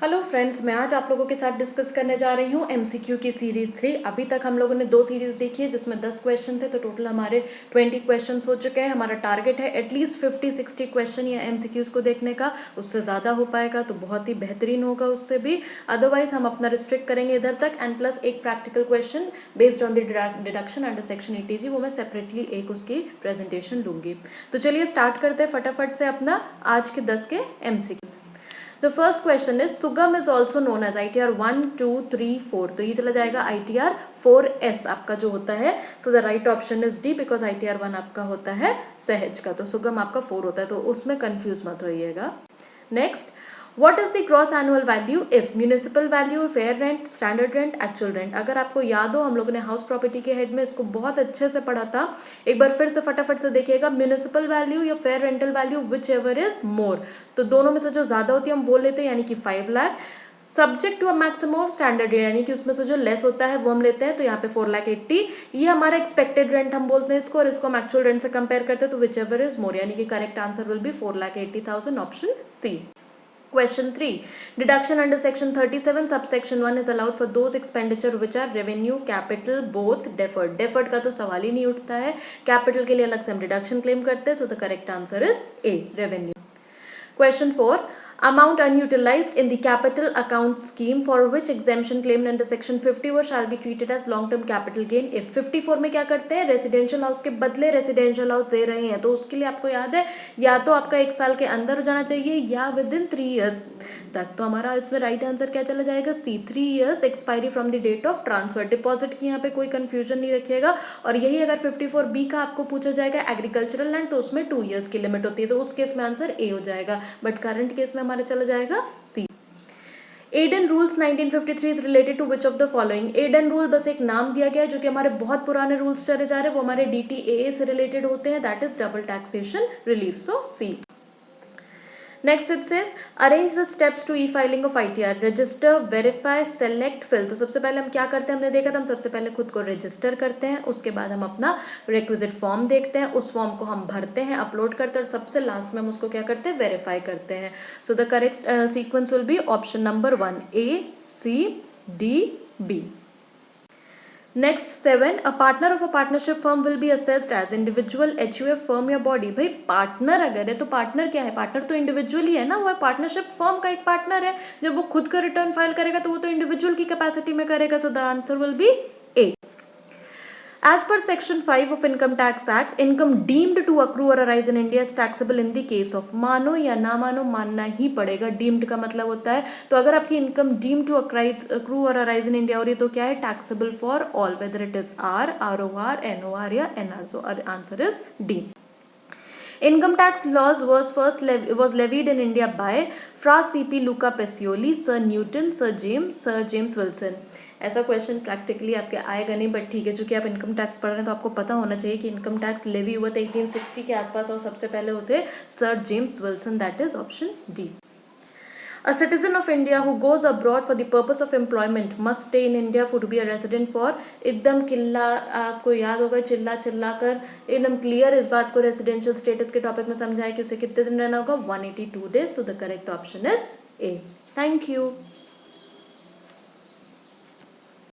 Hello friends, मैं आज आप लोगों के साथ डिस्कस करने जा रही हूँ एमसीक्यू की सीरीज़ 3। अभी तक हम लोगों ने 2 सीरीज़ देखी है जिसमें 10 क्वेश्चन थे, तो टोटल हमारे 20 क्वेश्चंस हो चुके हैं। हमारा टारगेट है एटलीस्ट 50-60 क्वेश्चन या एमसीक्यूज़ को देखने का। उससे ज़्यादा हो पाएगा तो बहुत ही बेहतरीन होगा, उससे भी अदरवाइज हम अपना रिस्ट्रिक्ट करेंगे इधर तक। एंड प्लस एक practical question based on the deduction under section 80G, वो मैं सेपरेटली एक उसकी प्रेजेंटेशन लूँगी। तो चलिए स्टार्ट करते हैं फटाफट से अपना आज के 10 के MCQs. The first question is Sugam is also known as ITR 1, 2, 3, 4. तो ये चला जाएगा ITR 4S आपका जो होता है. So the right option is D because ITR 1 आपका होता है सहज का, तो सुगम आपका 4 होता है, तो उसमें कंफ्यूज मत होइएगा. Next, what is the gross annual value if municipal value, fair rent, standard rent, actual rent? अगर आपको याद हो, हम लोगों ने हाउस प्रॉपर्टी के हेड में इसको बहुत अच्छे से पढ़ा था. एक बार फिर से फटाफट से देखिएगा. म्यूनिसिपल वैल्यू या fair rental value, which ever is more, तो दोनों में से जो ज्यादा होती है हम वो लेते हैं, यानी कि 5 lakh. Subject to a maximum of standard rent, यानी कि उसमें से जो लेस होता है वो हम लेते हैं, तो यहाँ पे 4,80,000 ये हमारा एक्सपेक्टेड रेंट हम बोलते हैं इसको, और इसको हम एक्चुअल रेंट से कंपेयर करते हैं, तो विच एवर इज मोर, यानी कि correct answer will be 4,80,000, option C. Question 3. Deduction under section 37 subsection 1 is allowed for those expenditure which are revenue, capital, both deferred. Deferred का तो सवाल ही नहीं उठता है. Capital के लिए अलग से हम deduction claim करते हैं, so the correct answer is A, revenue. Question 4. Amount unutilized in the capital account scheme for which exemption claimed under section 54 shall be treated as long term capital gain if 54 में क्या करते हैं, residential house के बदले residential house दे रहे हैं, तो उसके लिए आपको याद है या तो आपका 1 साल के अंदर हो जाना चाहिए या विद इन 3 ईयर्स तक. तो हमारा इसमें राइट आंसर क्या चला जाएगा, C, 3 years expiry from the date of transfer. Deposit की यहाँ पे कोई कंफ्यूजन नहीं रखिएगा. और यही अगर 54B का आपको पूछा जाएगा एग्रीकल्चरल लैंड, तो उसमें 2 ईयर्स की लिमिट होती है, तो उस केस में आंसर A हो जाएगा. बट करंट केस में हमारा चला जाएगा C. Aden rules 1953 is related to which of the following. Aden rule बस एक नाम दिया गया है जो कि हमारे बहुत पुराने रूल्स चले जा रहे हैं, वो हमारे DTAA से रिलेटेड होते हैं, that is double taxation relief, so C. Next it says arrange the steps to e-filing of ITR. Register, verify, select, fill. तो सबसे पहले हम क्या करते हैं, हमने देखा था, हम सबसे पहले खुद को रजिस्टर करते हैं, उसके बाद हम अपना रिक्विजिट फॉर्म देखते हैं, उस फॉर्म को हम भरते हैं, अपलोड करते हैं, और सबसे लास्ट में हम उसको क्या करते हैं, वेरीफाई करते हैं. So the correct sequence will be option number 1, A, C, D, B. Next 7, a partner of a partnership firm will be assessed as individual, HUF, firm या body. भाई पार्टनर अगर है तो पार्टनर क्या है, पार्टनर तो इंडिविजुअल ही है ना, वो पार्टनरशिप फर्म का एक पार्टनर है. जब वो खुद का रिटर्न फाइल करेगा तो वो तो इंडिविजुअल की कैपेसिटी में करेगा, so the answer will B A. As per section 5 of Income Tax Act, income deemed to accrue or arise in India is taxable in the case of, मानो या ना मानो मानना ही पड़ेगा. डीम्ड का मतलब होता है, तो अगर आपकी इनकम डीम्ड टू accrue और arise in India हो रही है तो क्या है, taxable for all whether it is R, ROR, NOR या NR. So our answer is D. Income tax laws was levied in India by Fra C.P. Luca Pacioli, Sir Newton, Sir James Wilson. ऐसा question practically आपके आएगा नहीं, but ठीक है, चूंकि आप income tax पढ़ रहे हैं तो आपको पता होना चाहिए कि इनकम टैक्स लेवी हुआ था 1860 के आसपास, और सबसे पहले होते sir James Wilson, that is option D. A citizen of India who goes abroad for the purpose of employment must stay in India for to be a resident for, एकदम किल्ला आपको याद होगा, चिल्ला चिल्ला कर एकदम क्लियर इस बात को रेसिडेंशियल स्टेटस के टॉपिक में समझाया कि उसे कितने दिन रहना होगा, 182 days. So the correct option is A. Thank you.